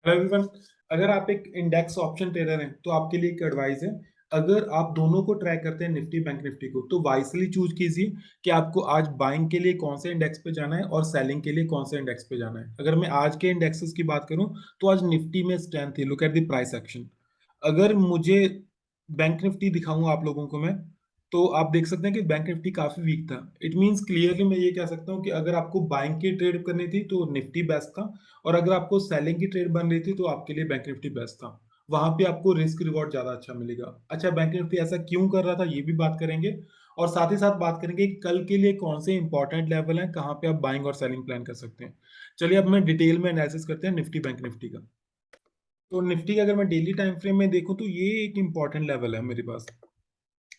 Hello everyone. अगर आप एक इंडेक्स ऑप्शन ट्रेडर हैं तो आपके लिए एक एडवाइस है। अगर आप दोनों को ट्रैक करते हैं निफ्टी बैंक निफ्टी को तो वाइसली चूज कीजिए कि आपको आज बाइंग के लिए कौन से इंडेक्स पे जाना है और सेलिंग के लिए कौन से इंडेक्स पे जाना है। अगर मैं आज के इंडेक्सेस की बात करूं तो आज निफ्टी में स्ट्रेंथ थी। Look at the price action. अगर मुझे बैंक निफ्टी दिखाऊं आप लोगों को मैं, तो आप देख सकते हैं कि बैंक निफ्टी काफी वीक था। इट मींस क्लियरली मैं ये कह सकता हूं कि अगर आपको बाइंग की ट्रेड करनी थी तो निफ्टी बेस्ट था, और अगर आपको सेलिंग की ट्रेड बन रही थी तो आपके लिए बैंक निफ्टी बेस्ट था। वहां पे आपको रिस्क रिवॉर्ड ज्यादा अच्छा मिलेगा। अच्छा, बैंक निफ्टी ऐसा क्यों कर रहा था ये भी बात करेंगे, और साथ ही साथ बात करेंगे कि कल के लिए कौन से इंपॉर्टेंट लेवल हैं, कहाँ पे आप बाइंग और सेलिंग प्लान कर सकते हैं। चलिए अब मैं डिटेल में एनालिसिस करते हैं निफ्टी बैंक निफ्टी का। तो निफ्टी का अगर मैं डेली टाइम फ्रेम में देखूं तो ये एक इंपॉर्टेंट लेवल है मेरे पास,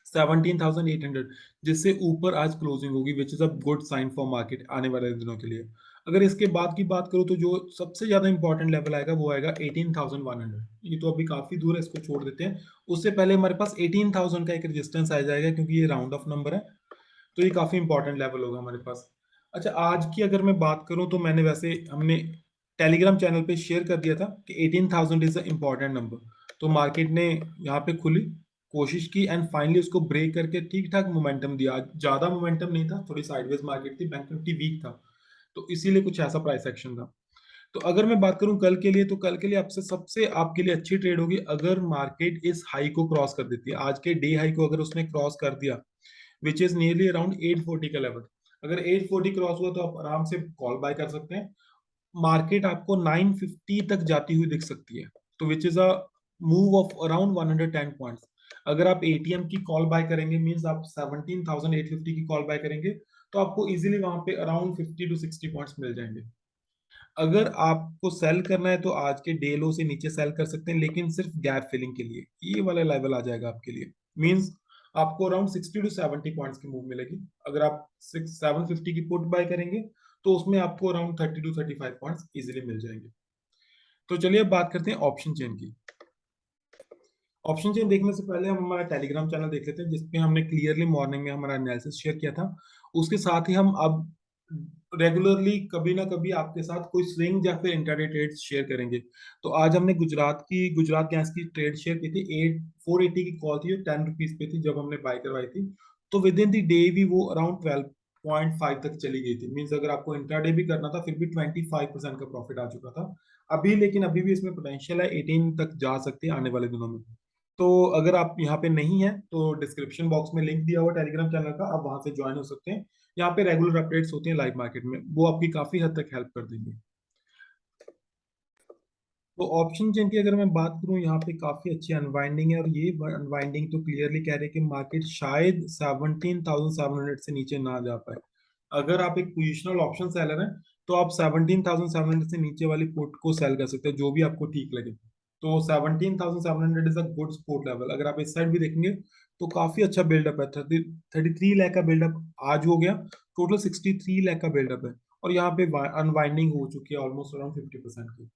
17,800, जिससे ऊपर आज क्लोजिंग होगी, which is a good sign for market आने वाले दिनों के लिए। अगर इसके बाद की बात करूँ तो जो सबसे ज्यादा इंपॉर्टेंट लेवल आएगा वो आएगा 18,100। ये तो अभी काफी दूर है, इसको छोड़ देते हैं। उससे पहले हमारे पास 18,000 का एक रेजिस्टेंस आ जाएगा, क्योंकि ये राउंड ऑफ नंबर है, तो ये काफी इंपॉर्टेंट लेवल होगा हमारे पास। अच्छा, आज की अगर मैं बात करूं तो मैंने वैसे हमने टेलीग्राम चैनल पे शेयर कर दिया था कि 18,000 इज द इम्पॉर्टेंट नंबर। तो मार्केट ने यहाँ पे खुली, कोशिश की एंड फाइनली उसको ब्रेक करके ठीक ठाक मोमेंटम दिया। ज्यादा मोमेंटम नहीं था, थोड़ी साइडवेज मार्केट थी, बैंक निफ्टी वीक था, तो इसीलिए कुछ ऐसा प्राइस एक्शन था। तो अगर मैं बात करूं कल के लिए, तो कल के लिए आपसे सबसे आपके लिए अच्छी ट्रेड होगी अगर मार्केट इस हाई को क्रॉस कर देती है। आज के डे हाई को अगर उसने क्रॉस कर दिया, विच इज नियरली अराउंड 840 का लेवल, अगर 840 क्रॉस हुआ तो आप आराम से कॉल बाय कर सकते हैं। मार्केट आपको 950 तक जाती हुई दिख सकती है, तो विच is a move of around 110 points. अगर आप एटीएम की कॉल बाय करेंगे, मींस आप 17,850 की कॉल बाय करेंगे, तो आपको इजीली वहां पे अराउंड 50 टू 60 पॉइंट्स मिल जाएंगे। अगर आपको सेल करना है तो आज के डे लो से नीचे सेल कर सकते हैं, लेकिन सिर्फ गैप फिलिंग के लिए ये वाला लेवल आ जाएगा आपके लिए। मींस आपको अराउंड 60 टू 70 पॉइंट्स की मूव मिलेगी। अगर आप 750 की पुट बाय करेंगे तो उसमें आपको अराउंड 30 टू 35 पॉइंट्स इजीली मिल जाएंगे। तो चलिए अब बात करते हैं ऑप्शन चेन की। ऑप्शन चेन देखने से पहले हम हमारा टेलीग्राम चैनल देख लेते हैं, जिसपे हमने क्लियरली मॉर्निंग में हमारा एनालिसिस शेयर किया था। उसके साथ ही हम अब रेगुलरली कभी ना कभी आपके साथ कोई स्विंग या फिर इंट्राडे ट्रेड्स शेयर करेंगे। तो आज हमने गुजरात गैस की ट्रेड शेयर की थी। 480 की कॉल थी, 10 रुपीज पे थी जब हमने बाय करवाई थी। तो विद इन द डे भी वो अराउंड 12.5 तक चली गई थी। मीन्स अगर आपको इंट्राडे भी करना था फिर भी 25% का प्रॉफिट आ चुका था। अभी लेकिन अभी भी इसमें पोटेंशियल है, 18 तक जा सकती है आने वाले दिनों में। तो अगर आप यहाँ पे नहीं है तो डिस्क्रिप्शन बॉक्स में लिंक दिया हुआ टेलीग्राम चैनल का, आप वहां से ज्वाइन हो सकते हैं। यहाँ पे रेगुलर अपडेट्स होती हैं लाइव मार्केट में, वो आपकी काफी हद तक हेल्प कर देंगे। तो ऑप्शन चेन की अगर मैं बात करूं, यहाँ पे काफी अच्छी अनवाइंडिंग है, और ये अनवाइंडिंग तो क्लियरली कह रहे हैं कि मार्केट शायद 17,700 से नीचे ना जा पाए। अगर आप एक पोजिशनल ऑप्शन सेलर हैं तो आप 17,700 से नीचे वाली पुट को सेल कर सकते हैं, जो भी आपको ठीक लगे। तो 17,700 is a good support level. अगर आप इस साइड भी देखेंगे तो काफी अच्छा बिल्डअप है। 33 लाख का बिल्डअप आज हो गया, टोटल 63 लाख का बिल्डअप है, और यहाँ पे अनवाइंडिंग हो चुकी है ऑलमोस्ट अराउंड 50% की।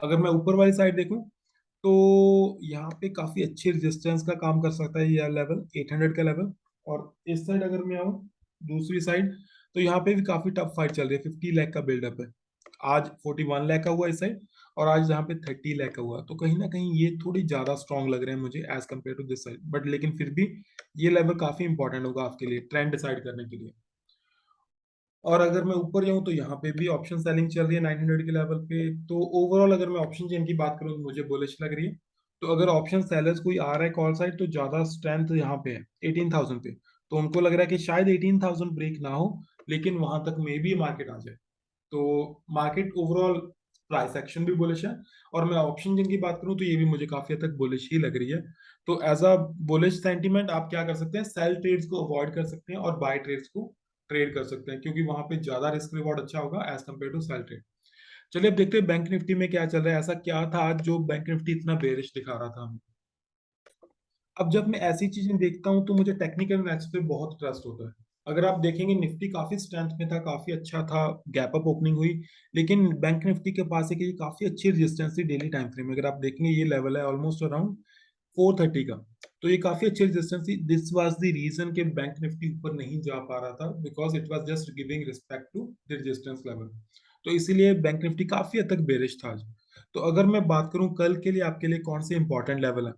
अगर मैं ऊपर वाली साइड देखूं तो यहाँ पे काफी अच्छी रेजिस्टेंस का काम कर सकता है यह लेवल, 800 का लेवल। और इस साइड अगर मैं आऊँ दूसरी साइड, तो यहाँ पे भी काफी टफ फाइट चल रही है। 50 लाख का बिल्डअप है, आज 41 लाख का हुआ इस साइड, और आज यहाँ पे 30 लाख का हुआ। तो कहीं ना कहीं ये थोड़ी ज्यादा स्ट्रांग लग रहे हैं मुझे as compare to this side, but लेकिन फिर भी ये लेवल काफी इंपॉर्टेंट होगा आपके लिए ट्रेंड डिसाइड करने के लिए। और अगर मैं ऊपर जाऊं तो यहाँ पे भी ऑप्शन सेलिंग चल रही है 900 के लेवल पे। तो ओवरऑल अगर मैं ऑप्शन चेन की बात करूँ तो मुझे बुलिश लग रही है। तो अगर ऑप्शन सेलर्स कोई आ रहा है कॉल साइड तो ज्यादा स्ट्रेंथ यहाँ पे है 18,000 पे। तो उनको लग रहा है कि शायद 18,000 ब्रेक ना हो, लेकिन वहां तक मे भी मार्केट आ जाए। तो मार्केट ओवरऑल प्राइस एक्शन भी बुलिश है। और मैं ऑप्शन जिनकी बात करूं तो ये भी मुझे काफी हद तक बुलिश ही लग रही है। तो एज अ बुलिश सेंटीमेंट आप क्या कर सकते हैं, सेल ट्रेड्स को अवॉइड कर सकते हैं और बाय ट्रेड्स को ट्रेड कर सकते हैं, क्योंकि वहां पे ज्यादा रिस्क रिवॉर्ड अच्छा होगा as compare to sell trade. चलिए अब देखते हैं बैंक निफ्टी में क्या चल रहा है। ऐसा क्या था आज जो बैंक निफ्टी इतना बेरिश दिखा रहा था हमें। अब जब मैं ऐसी चीजें देखता हूं तो मुझे टेक्निकल एनालिसिस पे बहुत ट्रस्ट होता है। अगर आप देखेंगे निफ्टी काफी स्ट्रेंथ में था, काफी अच्छा था, गैप अप ओपनिंग हुई, लेकिन बैंक निफ्टी के पास एक ये काफी अच्छी रेजिस्टेंस थी डेली टाइम फ्रेम में। अगर आप देखेंगे ये लेवल है ऑलमोस्ट अराउंड 430 का। तो ये काफी अच्छी रेजिस्टेंस थी। दिस वाज द रीजन कि बैंक निफ्टी ऊपर नहीं जा पा रहा था, because it was just giving respect to the resistance level. तो इसीलिए बैंक निफ्टी काफी हद तक बेरिश था आज। तो अगर मैं बात करूं कल के लिए आपके लिए कौन से इंपॉर्टेंट लेवल है,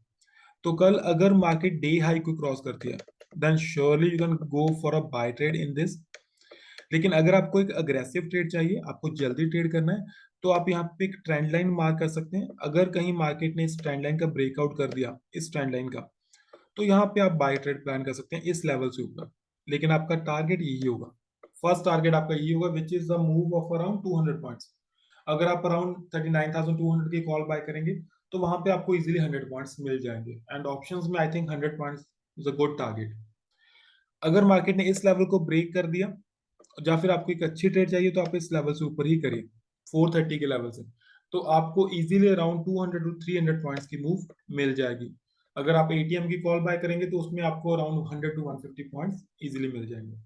तो कल अगर मार्केट डे हाई को क्रॉस करती है, then surely you can go for a buy trade in this. लेकिन अगर आपको एक अग्रेसिव ट्रेड चाहिए, आपको जल्दी ट्रेड करना है, तो आप यहाँ पे एक ट्रेंड लाइन मार्क कर सकते हैं। अगर कहीं मार्केट ने इस ट्रेंड लाइन का ब्रेकआउट कर दिया, इस ट्रेंड लाइन का, तो यहाँ पे आप बाय ट्रेड प्लान कर सकते हैं इस लेवल से ऊपर। लेकिन आपका टारगेट यही होगा, फर्स्ट टारगेट आपका यही होगा, which is the move of around 200 points. अगर आप अराउंड 39,200 की कॉल बाय करेंगे, तो वहां पे आपको इजीली 100 पॉइंट्स मिल जाएंगे, एंड ऑप्शंस में I think 100 points is a good target. अगर मार्केट ने इस लेवल को ब्रेक कर दिया, या फिर आपको एक अच्छी ट्रेड चाहिए, तो आप इस लेवल से ऊपर ही करिए, 430 के लेवल से, तो आपको इजीली अराउंड 200 टू 300 पॉइंट्स की मूव मिल जाएगी। अगर आप एटीएम की कॉल बाय करेंगे, तो उसमें आपको अराउंड 100 टू 150 पॉइंट्स इजीली मिल जाएंगे।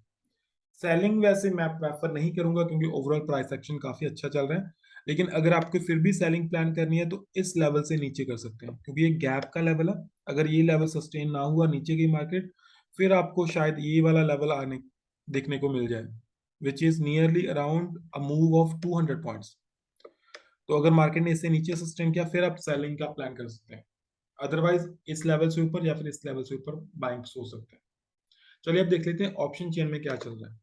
सेलिंग वैसे मैं प्रेफर नहीं करूंगा, क्योंकि ओवरऑल प्राइस एक्शन काफी अच्छा चल रहा है। लेकिन अगर आपको फिर भी सेलिंग प्लान करनी है, तो इस लेवल से नीचे कर सकते हैं, क्योंकि ये गैप का लेवल है। अगर ये लेवल सस्टेन ना हुआ नीचे की मार्केट, फिर आपको शायद ये वाला लेवल आने देखने को मिल जाए, which is nearly around a move of 200 points. तो अगर मार्केट ने इससे नीचे सस्टेन किया, फिर आप सेलिंग का प्लान कर सकते हैं। अदरवाइज इस लेवल से ऊपर या फिर इस लेवल से ऊपर बाइंग हो सकते हैं। चलिए अब देख लेते हैं ऑप्शन चेन में क्या चल रहा है।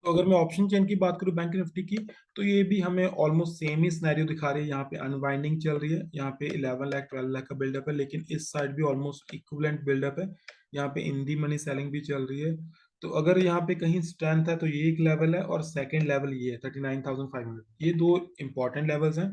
तो अगर मैं ऑप्शन चेन की बात करूं बैंक निफ्टी की, तो ये भी हमें ऑलमोस्ट सेम ही सिनेरियो दिखा रही है। यहाँ पे अनवाइंडिंग चल रही है, यहाँ पे 11 लाख 12 लाख का बिल्डअप है, लेकिन इस साइड भी ऑलमोस्ट इक्विवेलेंट बिल्डअप है। यहाँ पे इन दी मनी सेलिंग भी चल रही है। तो अगर यहाँ पे कहीं स्ट्रेंथ है, तो ये एक लेवल है, और सेकंड लेवल ये है 39,500। ये दो इंपॉर्टेंट लेवल्स हैं।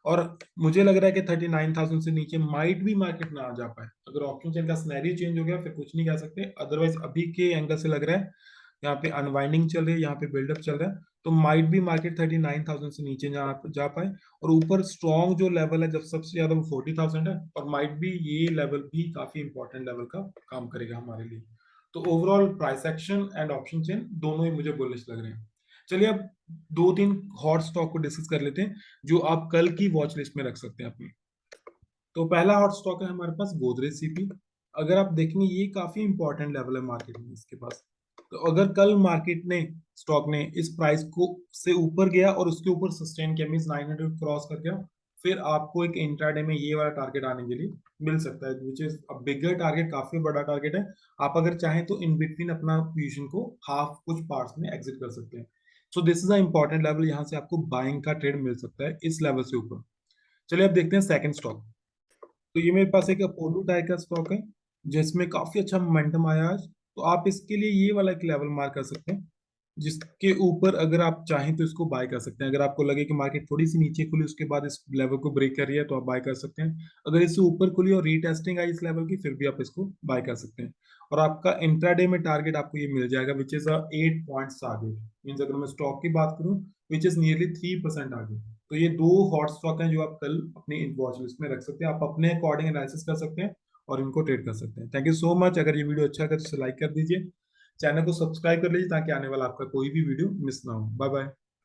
और मुझे लग रहा है कि 39,000 से नीचे माइट भी मार्केट ना आ जा पाए। अगर ऑप्शन चेन का सिनेरियो चेंज हो गया, फिर कुछ नहीं कह सकते। अदरवाइज अभी के एंगल से लग रहा है यहाँ पे अनवाइंडिंग चल रही है, यहाँ पे बिल्डअप चल रहा है, तो माइट भी मार्केट 39,000 से नीचे जा पाए। और ऊपर स्ट्रॉन्ग जो लेवल है जब सबसे ज्यादा, वो 40,000 है, और माइट भी ये लेवल भी काफी इंपॉर्टेंट लेवल का काम करेगा हमारे लिए। तो overall price action and option chain दोनों ही मुझे बुलिश लग रहे हैं। चलिए अब दो तीन हॉट स्टॉक को डिस्कस कर लेते हैं, जो आप कल की वॉच लिस्ट में रख सकते हैं अपनी। तो पहला हॉट स्टॉक है हमारे पास गोदरेज सीपी। अगर आप देखेंगे, ये काफी इंपॉर्टेंट लेवल है मार्केट में इसके पास। तो अगर कल मार्केट ने, स्टॉक ने इस प्राइस को से ऊपर गया और उसके ऊपर सस्टेन किया, मीन 900 क्रॉस कर गया, फिर आपको एक इंट्राडे में ये वाला टारगेट आने के लिए मिल सकता है, विच इज अ बिगर टारगेट, काफी बड़ा टारगेट है। आप अगर चाहें तो इन बिटवीन अपना पोजीशन को हाफ कुछ पार्ट्स में एग्जिट कर सकते हैं। So this is a important level, यहाँ से आपको बाइंग का ट्रेड मिल सकता है इस लेवल से ऊपर। चलिए अब देखते हैं सेकंड स्टॉक। तो ये मेरे पास एक अपोलो टायर का स्टॉक है, जिसमें काफी अच्छा मोमेंटम आया आज। तो आप इसके लिए ये वाला एक लेवल मार्क कर सकते हैं, जिसके ऊपर अगर आप चाहें तो इसको बाय कर सकते हैं। अगर आपको लगे कि मार्केट थोड़ी सी नीचे खुली, उसके बाद इस लेवल को ब्रेक कर रही है, तो आप बाय कर सकते हैं। अगर इससे ऊपर खुली और रीटेस्टिंग आई इस लेवल की, फिर भी आप इसको बाय कर सकते हैं। और आपका इंट्राडे में टारगेट आपको ये मिल जाएगा, which is 8 points target. Means अगर मैं स्टॉक की बात करूं, विच इज नियरली 3% आगे। तो ये दो हॉट स्टॉक हैं जो आप कल अपनी वॉच लिस्ट में रख सकते हैं। आप अपने अकॉर्डिंग एनालिसिस कर सकते हैं और इनको ट्रेड कर सकते हैं। Thank you so much. अगर ये वीडियो अच्छा लगा तो लाइक कर दीजिए, चैनल को सब्सक्राइब कर लीजिए, ताकि आने वाला आपका कोई भी वीडियो मिस ना हो। Bye bye.